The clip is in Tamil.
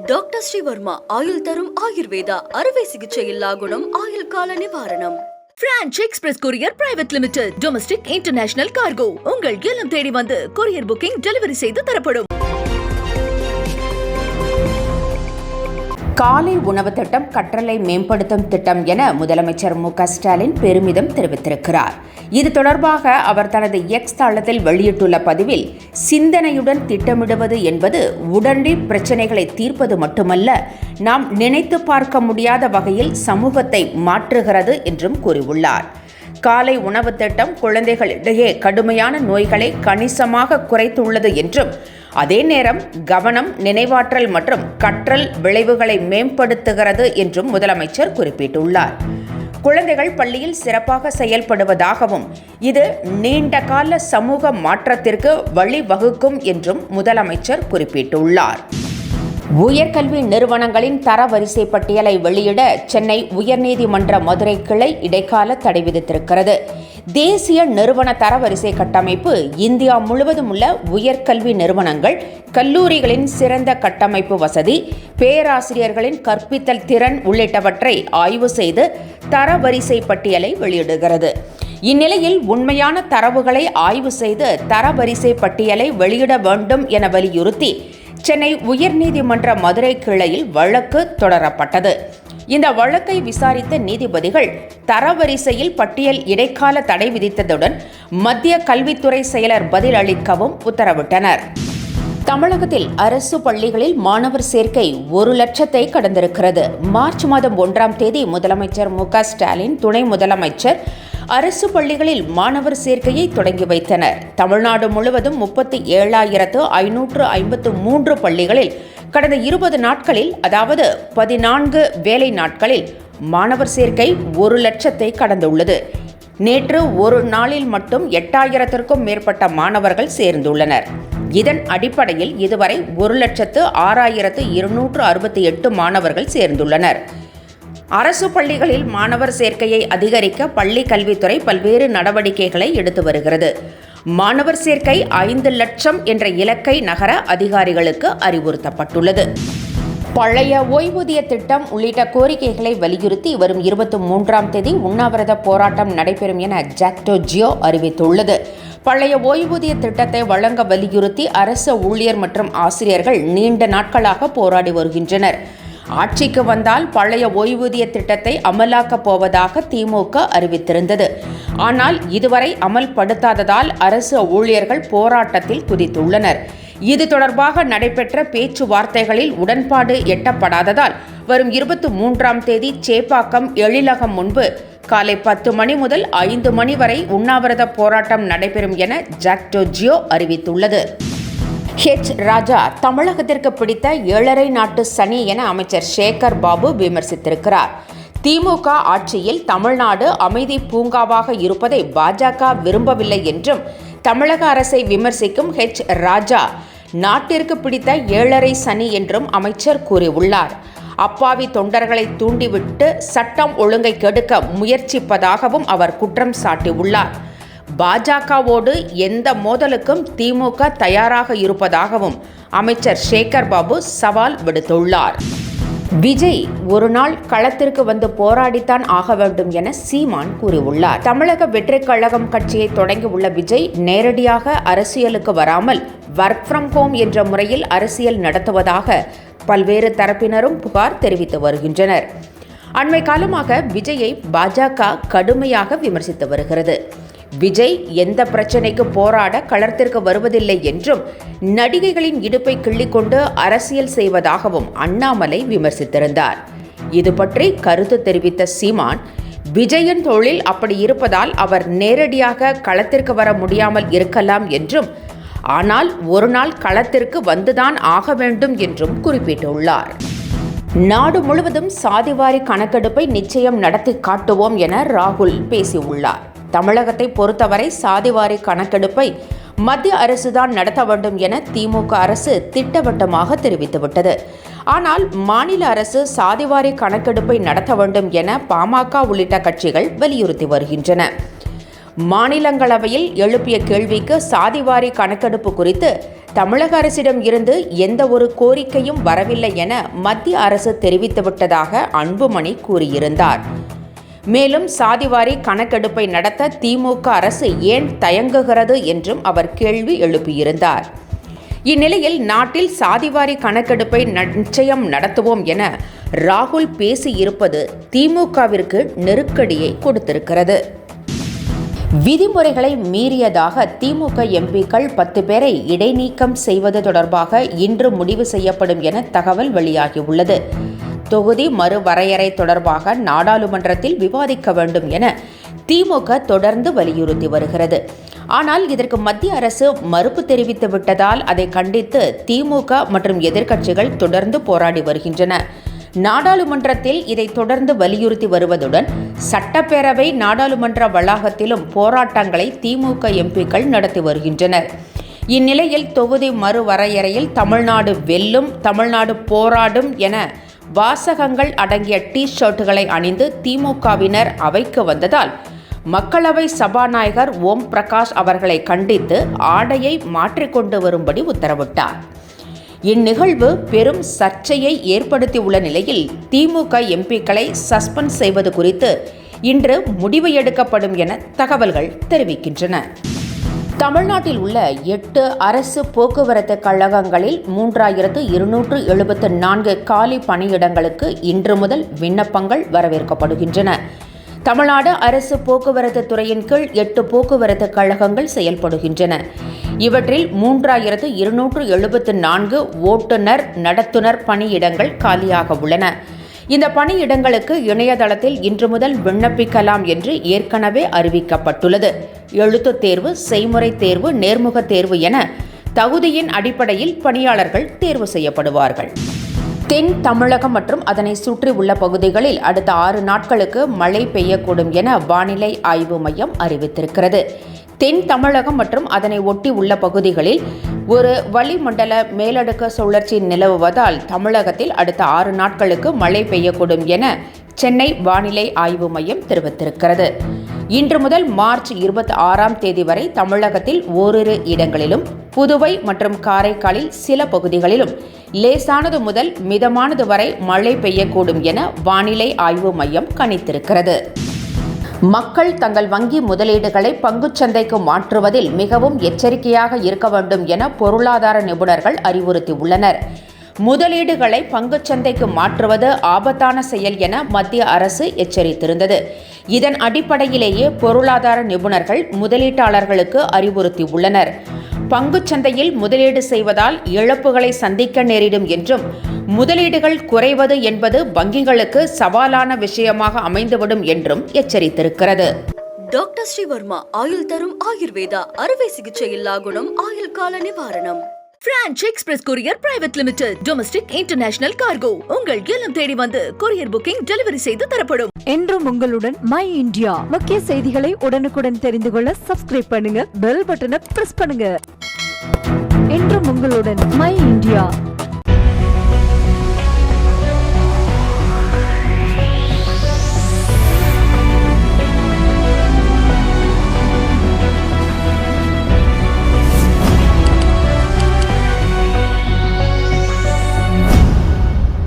டாக்டர் ஸ்ரீவர்மா ஆயுள் தரும் ஆயுர்வேதா அறுவை சிகிச்சையில்லா குணம் ஆயுள் கால நிவாரணம். Branch express courier private limited domestic international cargo உங்கள் இல்லம் தேடி வந்து கொரியர் புக்கிங் டெலிவரி செய்து தரப்படும். காலை உணவு திட்டம் கற்றலை மேம்படுத்தும் திட்டம் என முதலமைச்சர் மு.க.ஸ்டாலின் பெருமிதம் தெரிவித்திருக்கிறார். இது தொடர்பாக அவர் தனது எக்ஸ் தளத்தில் வெளியிட்டுள்ள பதிவில், சிந்தனையுடன் திட்டமிடுவது என்பது உடனடி பிரச்சனைகளை தீர்ப்பது மட்டுமல்ல, நாம் நினைத்து பார்க்க முடியாத வகையில் சமூகத்தை மாற்றுகிறது என்றும் கூறியுள்ளார். காலை உணவு திட்டம் குழந்தைகளிடையே கடுமையான நோய்களை கணிசமாக குறைத்துள்ளது என்றும், அதே நேரம் கவனம், நினைவாற்றல் மற்றும் கற்றல் விளைவுகளை மேம்படுத்துகிறது என்றும் முதலமைச்சர் குறிப்பிட்டுள்ளார். குழந்தைகள் பள்ளியில் சிறப்பாக செயல்படுவதாகவும், இது நீண்டகால சமூக மாற்றத்திற்கு வழிவகுக்கும் என்றும் முதலமைச்சர் குறிப்பிட்டுள்ளார். உயர்கல்வி நிறுவனங்களின் தரவரிசை பட்டியலை வெளியிட சென்னை உயர்நீதிமன்ற மதுரை கிளை இடைக்கால தடை விதித்திருக்கிறது. தேசிய நிறுவன தரவரிசை கட்டமைப்பு இந்தியா முழுவதும் உள்ள உயர்கல்வி நிறுவனங்கள், கல்லூரிகளின் சிறந்த கட்டமைப்பு வசதி, பேராசிரியர்களின் கற்பித்தல் திறன் உள்ளிட்டவற்றை ஆய்வு செய்து தரவரிசை பட்டியலை வெளியிடுகிறது. இந்நிலையில் உண்மையான தரவுகளை ஆய்வு செய்து தரவரிசை பட்டியலை வெளியிட வேண்டும் என வலியுறுத்தி சென்னை உயர்நீதிமன்ற மதுரை கிளையில் வழக்கு தொடரப்பட்டது. இந்த வழக்கை விசாரித்த நீதிபதிகள் தரவரிசையில் பட்டியல் இடைக்கால தடை விதித்ததுடன் மத்திய கல்வித்துறை செயலர் பதில் அளிக்கவும் உத்தரவிட்டனர். தமிழகத்தில் அரசு பள்ளிகளில் மாணவர் சேர்க்கை 1,00,000 கடந்திருக்கிறது. மார்ச் மாதம் 1ஆம் தேதி முதலமைச்சர் மு.க.ஸ்டாலின், துணை முதலமைச்சர் அரசு பள்ளிகளில் மாணவர் சேர்க்கையை தொடங்கி வைத்தனர். தமிழ்நாடு முழுவதும் 37,553 பள்ளிகளில் கடந்த 20 நாட்களில், அதாவது 14 வேலை நாட்களில் மாணவர் சேர்க்கை 1,00,000 கடந்துள்ளது. நேற்று ஒரு நாளில் மட்டும் 8,000க்கும் மேற்பட்ட மாணவர்கள் சேர்ந்துள்ளனர். இதன் அடிப்படையில் இதுவரை 1,06,268 மாணவர்கள் சேர்ந்துள்ளனர். அரசு பள்ளிகளில் மாணவர் சேர்க்கையை அதிகரிக்க பள்ளி கல்வித்துறை பல்வேறு நடவடிக்கைகளை எடுத்து வருகிறது. மாணவர் சேர்க்கை 5 லட்சம் என்ற இலக்கை நகர அதிகாரிகளுக்கு அறிவுறுத்தப்பட்டுள்ளது. பழைய ஓய்வூதிய திட்டம் உள்ளிட்ட கோரிக்கைகளை வலியுறுத்தி வரும் 23ஆம் தேதி உண்ணாவிரத போராட்டம் நடைபெறும் என ஜாக்டோ ஜியோ அறிவித்துள்ளது. பழைய ஓய்வூதிய திட்டத்தை வழங்க வலியுறுத்தி அரசு ஊழியர் மற்றும் ஆசிரியர்கள் நீண்ட நாட்களாக போராடி வருகின்றனர். ஆட்சிக்கு வந்தால் பழைய ஓய்வூதிய திட்டத்தை அமலாக்கப் போவதாக திமுக அறிவித்திருந்தது. ஆனால் இதுவரை அமல்படுத்தாததால் அரசு ஊழியர்கள் போராட்டத்தில் குதித்துள்ளனர். இது தொடர்பாக நடைபெற்ற பேச்சுவார்த்தைகளில் உடன்பாடு எட்டப்படாததால் வரும் 23ஆம் தேதி சேப்பாக்கம் எழிலகம் முன்பு காலை 10 மணி முதல் 5 மணி வரை உண்ணாவிரத போராட்டம் நடைபெறும் என ஜாக்டோ ஜியோ அறிவித்துள்ளது. ராஜா தமிழகத்திற்கு பிடித்த 7.5 நாட்டு சனி என அமைச்சர் சேகர் பாபு விமர்சித்திருக்கிறார். திமுக ஆட்சியில் தமிழ்நாடு அமைதி பூங்காவாக இருப்பதை பாஜக விரும்பவில்லை என்றும், தமிழக அரசை விமர்சிக்கும் ராஜா நாட்டிற்கு பிடித்த 7.5 சனி என்றும் அமைச்சர் கூறியுள்ளார். அப்பாவி தொண்டர்களை தூண்டிவிட்டு சட்டம் ஒழுங்கை கெடுக்க முயற்சிப்பதாகவும் அவர் குற்றம் சாட்டியுள்ளார். பாஜகவோடு எந்த மோதலுக்கும் திமுக தயாராக இருப்பதாகவும் அமைச்சர் சேகர் பாபு சவால் விடுத்துள்ளார். விஜய் ஒரு நாள் களத்திற்கு வந்து போராடித்தான் ஆக வேண்டும் என சீமான் கூறியுள்ளார். தமிழக வெற்றிக் கழகம் கட்சியை தொடங்கியுள்ள விஜய் நேரடியாக அரசியலுக்கு வராமல் ஒர்க் ஃப்ரம் ஹோம் என்ற முறையில் அரசியல் நடத்துவதாக பல்வேறு தரப்பினரும் புகார் தெரிவித்து வருகின்றனர். அண்மை காலமாக விஜயை பாஜக கடுமையாக விமர்சித்து வருகிறது. விஜய் எந்த பிரச்சனைக்கு போராட களத்திற்கு வருவதில்லை என்றும், நடிகைகளின் இடுப்பை கிள்ளிக்கொண்டு அரசியல் செய்வதாகவும் அண்ணாமலை விமர்சித்திருந்தார். இது பற்றி கருத்து தெரிவித்த சீமான், விஜயின் தொழில் அப்படி இருப்பதால் அவர் நேரடியாக களத்திற்கு வர முடியாமல் இருக்கலாம் என்றும், ஆனால் ஒரு நாள் களத்திற்கு வந்துதான் ஆக வேண்டும் என்றும் குறிப்பிட்டுள்ளார். நாடு முழுவதும் சாதிவாரி கணக்கெடுப்பை நிச்சயம் நடத்தி காட்டுவோம் என ராகுல் பேசியுள்ளார். தமிழகத்தை பொறுத்தவரை சாதிவாரி கணக்கெடுப்பை மத்திய அரசுதான் நடத்த வேண்டும் என திமுக அரசு திட்டவட்டமாக தெரிவித்துவிட்டது. ஆனால் மாநில அரசு சாதிவாரி கணக்கெடுப்பை நடத்த வேண்டும் என பாமக உள்ளிட்ட கட்சிகள் வலியுறுத்தி வருகின்றன. மாநிலங்களவையில் எழுப்பிய கேள்விக்கு சாதிவாரி கணக்கெடுப்பு குறித்து தமிழக அரசிடம் இருந்து எந்த ஒரு கோரிக்கையும் வரவில்லை என மத்திய அரசு தெரிவித்துவிட்டதாக அன்புமணி கூறியிருந்தார். மேலும் சாதிவாரி கணக்கெடுப்பை நடத்த திமுக அரசு ஏன் தயங்குகிறது என்றும் அவர் கேள்வி எழுப்பியிருந்தார். இந்நிலையில் நாட்டில் சாதிவாரி கணக்கெடுப்பை நிச்சயம் நடத்துவோம் என ராகுல் பேசியிருப்பது திமுகவிற்கு நெருக்கடியை கொடுத்திருக்கிறது. விதிமுறைகளை மீறியதாக திமுக எம்பிக்கள் 10 பேரை இடைநீக்கம் செய்வது தொடர்பாக இன்று முடிவு செய்யப்படும் என தகவல் வெளியாகியுள்ளது. தொகுதி மறுவரையறை தொடர்பாக நாடாளுமன்றத்தில் விவாதிக்க வேண்டும் என திமுக தொடர்ந்து வலியுறுத்தி வருகிறது. ஆனால் இதற்கு மத்திய அரசு மறுப்பு தெரிவித்து விட்டதால் அதை கண்டித்து திமுக மற்றும் எதிர்க்கட்சிகள் தொடர்ந்து போராடி வருகின்றன. நாடாளுமன்றத்தில் இதை தொடர்ந்து வலியுறுத்தி வருவதுடன் சட்டப்பேரவை நாடாளுமன்ற வளாகத்திலும் போராட்டங்களை திமுக எம்பிக்கள் நடத்தி வருகின்றனர். இந்நிலையில் தொகுதி மறுவரையறையில் தமிழ்நாடு வெல்லும், தமிழ்நாடு போராடும் என வாசகங்கள் அடங்கிய டி-ஷர்ட்டுகளை அணிந்து திமுகவினர் அவைக்கு வந்ததால் மக்களவை சபாநாயகர் ஓம் பிரகாஷ் அவர்களை கண்டித்து ஆடையை மாற்றிக்கொண்டு வரும்படி உத்தரவிட்டார். இந்நிகழ்வு பெரும் சர்ச்சையை ஏற்படுத்தியுள்ள நிலையில் திமுக எம்பிக்களை சஸ்பெண்ட் செய்வது குறித்து இன்று முடிவு எடுக்கப்படும் என தகவல்கள் தெரிவிக்கின்றன. தமிழ்நாட்டில் உள்ள 8 அரசு போக்குவரத்து கழகங்களில் 3274 காலி பணியிடங்களுக்கு இன்று முதல் விண்ணப்பங்கள் வரவேற்கப்படுகின்றன. தமிழ்நாடு அரசு போக்குவரத்து துறையின் கீழ் 8 போக்குவரத்து கழகங்கள் செயல்படுகின்றன. இவற்றில் 3274 ஓட்டுநர், நடத்துனர் பணியிடங்கள் காலியாக உள்ளன. இந்த பணியிடங்களுக்கு இணையதளத்தில் இன்று முதல் விண்ணப்பிக்கலாம் என்று ஏற்கனவே அறிவிக்கப்பட்டுள்ளது. எழுத்துத் தேர்வு, செய்முறை தேர்வு, நேர்முக தேர்வு என தகுதியின் அடிப்படையில் பணியாளர்கள் தேர்வு செய்யப்படுவார்கள். தென் தமிழகம் மற்றும் அதனை சுற்றி உள்ள பகுதிகளில் அடுத்த 6 நாட்களுக்கு மழை பெய்யக்கூடும் என வானிலை ஆய்வு மையம் அறிவித்திருக்கிறது. தென் தமிழகம் மற்றும் அதனை ஒட்டி உள்ள பகுதிகளில் ஒரு வளிமண்டல மேலடுக்கு சுழற்சி நிலவுவதால் தமிழகத்தில் அடுத்த 6 நாட்களுக்கு மழை பெய்யக்கூடும் என சென்னை வானிலை ஆய்வு மையம் தெரிவித்திருக்கிறது. இன்று முதல் மார்ச் 26ஆம் தேதி வரை தமிழகத்தில் ஓரிரு இடங்களிலும், புதுவை மற்றும் காரைக்காலில் சில பகுதிகளிலும் லேசானது முதல் மிதமானது வரை மழை பெய்யக்கூடும் என வானிலை ஆய்வு மையம் கணித்திருக்கிறது. மக்கள் தங்கள் வங்கி முதலீடுகளை பங்குச்சந்தைக்கு மாற்றுவதில் மிகவும் எச்சரிக்கையாக இருக்க வேண்டும் என பொருளாதார நிபுணர்கள் அறிவுறுத்தியுள்ளனர். முதலீடுகளை பங்குச்சந்தைக்கு மாற்றுவது ஆபத்தான செயல் என மத்திய அரசு எச்சரித்திருந்தது. இதன் அடிப்படையிலேயே பொருளாதார நிபுணர்கள் முதலீட்டாளர்களுக்கு அறிவுறுத்தியுள்ளனர். பங்குச்சந்தையில் முதலீடு செய்வதால் இழப்புகளை சந்திக்க நேரிடும் என்றும், முதலீடுகள் குறைவது என்பது வங்கிகளுக்கு சவாலான விஷயமாக அமைந்துவிடும் என்றும் எச்சரித்திருக்கிறது. டாக்டர் ஸ்ரீவர்மா ஆயுள் தரும் ஆயுர்வேதா அறுவை சிகிச்சை இல்லா குணம், ஆயுள் கால நிவாரணம். Branch express courier private limited, domestic international cargo. உங்கள் இல்லம் தேடி வந்து கொரியர் புக்கிங் டெலிவரி செய்து தரப்படும். என்றும் உங்களுடன் மை இந்தியா. முக்கிய செய்திகளை உடனுக்குடன் தெரிந்து கொள்ள சப்ஸ்கிரைப் பண்ணுங்க, பெல் பட்டனை பிரஸ் பண்ணுங்க. என்றும் உங்களுடன் மை இந்தியா.